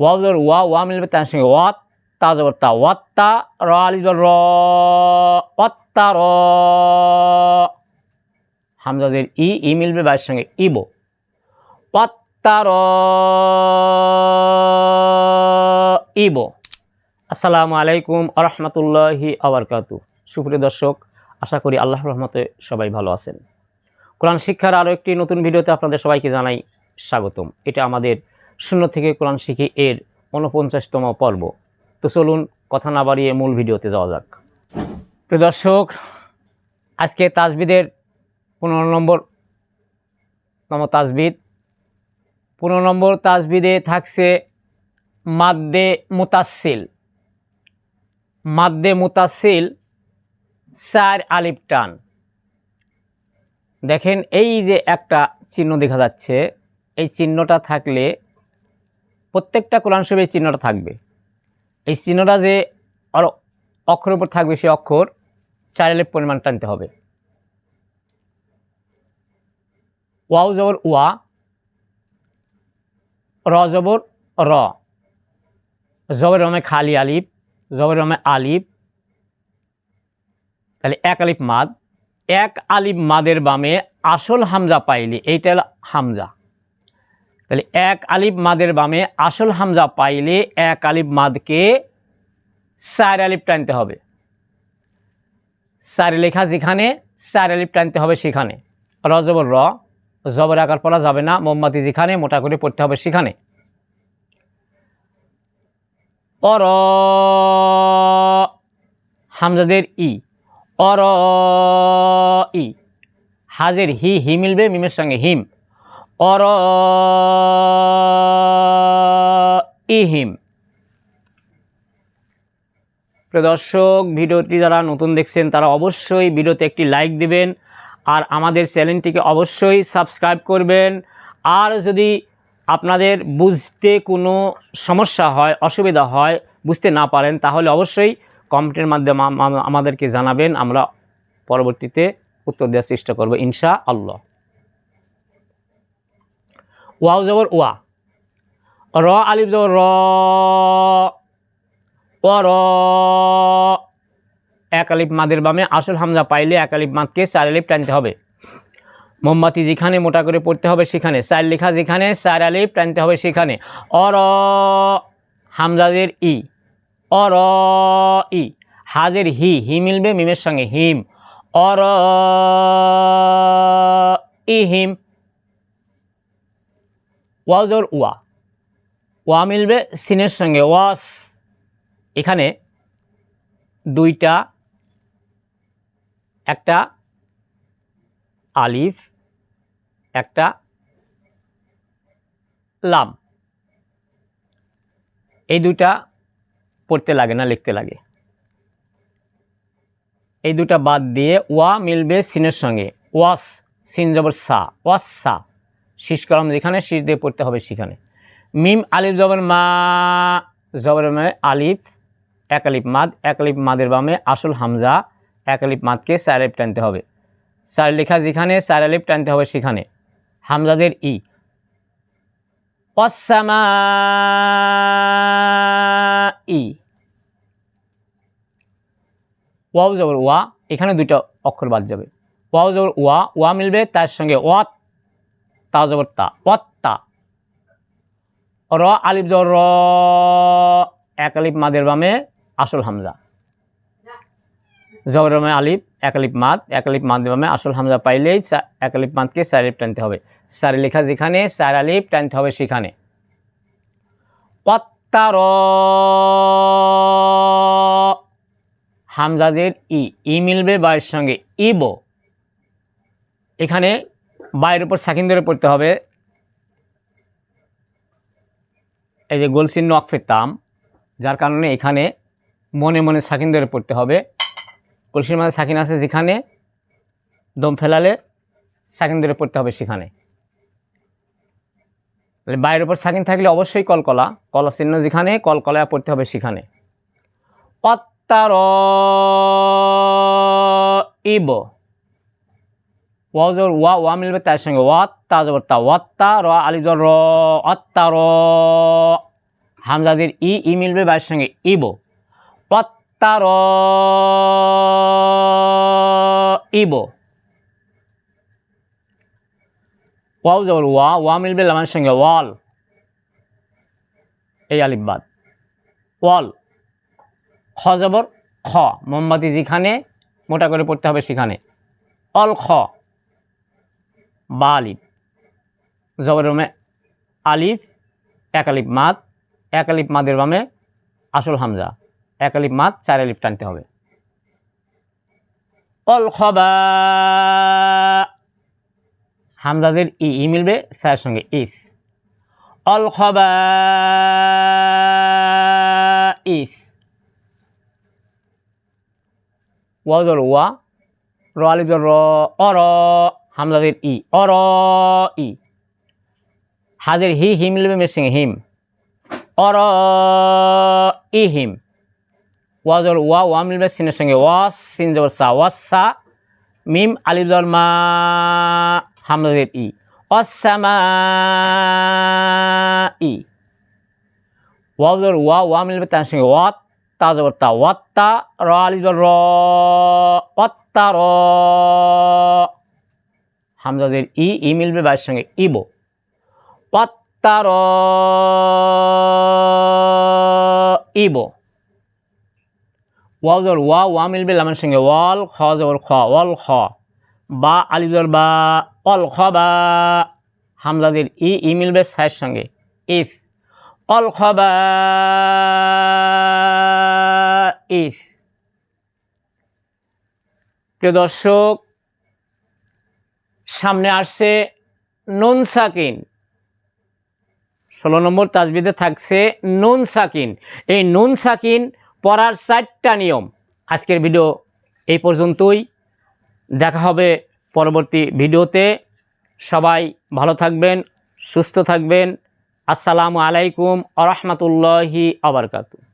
Wow জবর ওয়া, ওয়া মিলবে তার সঙ্গে ওয়াত, তা জবর তা, ওয়াত্তা, র আলিফ জবর র, ওয়াত্তা র। হামজাদের ই, ই মিলবে বাইয়ের সঙ্গে ইবো, ওয়াত্তা র ইবো। আসসালামু আলাইকুম আ রহমতুল্লাহি ওয়া বারাকাতুহু। সুপ্রিয় দর্শক, আশা করি আল্লাহর রহমতে সবাই ভালো আছেন। কোরআন শিক্ষার আরও একটি নতুন ভিডিওতে আপনাদের সবাইকে জানাই স্বাগতম। এটা আমাদের শূন্য থেকে কোরআন শিখি এর 49তম পর্ব। তো চলুন কথা না বাড়িয়ে মূল ভিডিওতে যাওয়া যাক। প্রিয় দর্শক, আজকে তাজবিদের 15 নম্বর তাজবিদ। 15 নম্বর তাজবিদে থাকছে মাদ্দে মুতাসিল। মাদ্দে মুতাসিল 4 আলিফ টান। দেখেন এই যে একটা চিহ্ন দেখা যাচ্ছে, এই চিহ্নটা থাকলে প্রত্যেকটা কোরআন শরীফে এই চিহ্নটা থাকবে। এই চিহ্নটা যে অক্ষরের উপর থাকবে, সে অক্ষর 4 আলিফ পরিমাণ টানতে হবে। ওয়াও জবর ওয়া, র জবর র, জবর রমে খালি আলিফ, জবর রমে আলিফ, তাহলে 1 আলিফ মাদ। 1 আলিফ মাদের বামে আসল হামজা পাইলে, এইটা হামজা, তাহলে 1 আলিফ মাদের বামে আসল হামজা পাইলে 1 আলিফ মাদকে 4 আলিফ টানতে হবে। 4 লেখা যেখানে 4 আলিফ টানতে হবে সেখানে। র জবর র, জবর আকার পড়া যাবে না, মোমবাতি যেখানে মোটা করে পড়তে হবে সেখানে। অর হামজাদের ই, অর ই। হাজের হি, হি মিলবে মিমের সঙ্গে হিম, অর ইহিম। প্রিয় দর্শক, ভিডিওটি যারা নতুন দেখছেন তারা অবশ্যই ভিডিওতে একটি লাইক দিবেন, আর আমাদের চ্যানেলটিকে অবশ্যই সাবস্ক্রাইব করবেন। আর যদি আপনাদের বুঝতে কোনো সমস্যা হয়, অসুবিধা হয়, বুঝতে না পারেন, তাহলে অবশ্যই কমেন্টের মাধ্যমে আমাদেরকে জানাবেন। আমরা পরবর্তীতে উত্তর দেওয়ার চেষ্টা করব ইনশাআল্লাহ। ওয়াও জবর ওয়া, র আলিফ জবর র, অর। 1 আলিফ মাদের বামে আসল হামজা পাইলে 1 আলিফ মাদকে 4 আলিফ টানতে হবে। মোমবাতি যেখানে মোটা করে পড়তে হবে সেখানে, 4 লেখা যেখানে 4 আলিফ টানতে হবে সেখানে। অর হামজাদের ই, অর ই। হাজের হি, হি মিলবে মিমের সঙ্গে হিম, অর ইহিম। ওয়াও জবর ওয়া, ওয়া মিলবে সিনের সঙ্গে ওয়াস। এখানে দুইটা, একটা আলিফ, একটা লাম, এই দুটা পড়তে লাগে না, লিখতে লাগে। এই দুটা বাদ দিয়ে ওয়া মিলবে সিনের সঙ্গে ওয়াস, সিন জবর সা, ওয়াস সা। শীষ কলম যেখানে, শীষ দিয়ে পড়তে হবে সেখানে। মিম আলিফ জবর মা, জবর আলিফ, 1 আলিফ মাদ, 1 আলিফ মাদের বামে আসল হামজা 1 আলিফ মাদকে 4 আলিফ টানতে হবে। 4 লেখা যেখানে 4 আলিফ টানতে হবে সেখানে। হামজাদের ই, ওয়াসসামা ই। ওয়াও জবর ওয়া, এখানে দুইটা অক্ষর বাদ যাবে। ওয়াও জবর ওয়া, ওয়া মিলবে তার সঙ্গে ওয়াত, তা জবর তা, ওয়াত্তা। র আলিফ জবর র, 1 আলিফ মাদের বামে আসল হামজা, জবর আলিফ 1 আলিফ মাদ, 1 আলিফ মাদের বামে আসল হামজা পাইলেই 1 আলিফ মাদকে 4 আলিফ টানতে হবে। 4 লেখা যেখানে 4 আলিফ টানতে হবে সেখানে। ওয়াত্তার হামজাদের ই, ই মিলবে বায়ের সঙ্গে ইবো। এখানে বায়ের উপর সাকিন ধরে পড়তে হবে। এই যে গোল চিহ্ন ওয়াকফে তাম, যার কারণে এখানে মনে মনে সাকিন ধরে পড়তে হবে। কলসির মাঝে সাকিন আছে যেখানে, দম ফেলালে সাকিন ধরে পড়তে হবে সেখানে। বায়ের উপর সাকিন থাকলে অবশ্যই কলকলা, কলা চিহ্ন যেখানে, কলকলা পড়তে হবে সেখানে। ওয়াত্তার ইবো। ওয়াও জবর ওয়া, ওয়া মিলবে তার সঙ্গে ওয়াত, তা জবর তা, ওয়াত্তা। র আলিফ জবর র, ওয়াত্তার। হামজাদের ই মিলবে বায়ের সঙ্গে ইবো। অত্তার ইবো। ওয়াও জবর ওয়া মিলবে লামের সঙ্গে ওয়াল, এই আলিফ বাদ। ওয়াল। খ জবর খ, মোমবাতি যেখানে মোটা করে পড়তে হবে সেখানে। অল খ। বা আলিফ। জবর বামে আলিফ, এক আলিফ মাদ, এক আলিফ মাদের বামে আসল হামজা, এক আলিফ মাদ, 4 আলিফ টানতে হবে। অল খবা। হামজাদের ই মিলবে সায়ের সঙ্গে ইস। অল খবা ইস। ওয়া জবর ওয়া, র আলিফ জবর র, অর। হামজাদের ই, অর ই। হাজের হি মিলবে মের সঙ্গে হিম। অর ই হিম। ওয়া জবর ওয়া মিলবে সিনের সঙ্গে ওয়াস, সিন জবর সা, ওয়াসা। মিম আলিফ জবর মা, হামজাদের ই, অসামা ই। ওয়া জবর ওয়া মিলবে তার সঙ্গে ওয়াত, তা জবর তা, ওয়াত্তা। র আলিফ জবর র, ওয়াত্তা র। হামজাদের ই মিলবে বায়ের সঙ্গে ইবো। ওয়াত্তা র ইবো। ওয়া জবর ওয়া মিলবে লামের সঙ্গে ওয়াল, খ জবর খ, ওয়াল খ। বা আলিফ জবর বা, অল খ বা। হামজাদের ই মিলবে সায়ের সঙ্গে ইস। অল খ বা ইস। প্রিয় দর্শক, সামনে আসছে নুন সাকিন। 16 নম্বর তাজবিদে থাকছে নুন সাকিন। এই নুন সাকিন পড়ার 4টা নিয়ম। আজকের ভিডিও এই পর্যন্তই, দেখা হবে পরবর্তী ভিডিওতে। সবাই ভালো থাকবেন, সুস্থ থাকবেন। আসসালামু আলাইকুম ওয়া রাহমাতুল্লাহি ওয়া বারাকাতুহু।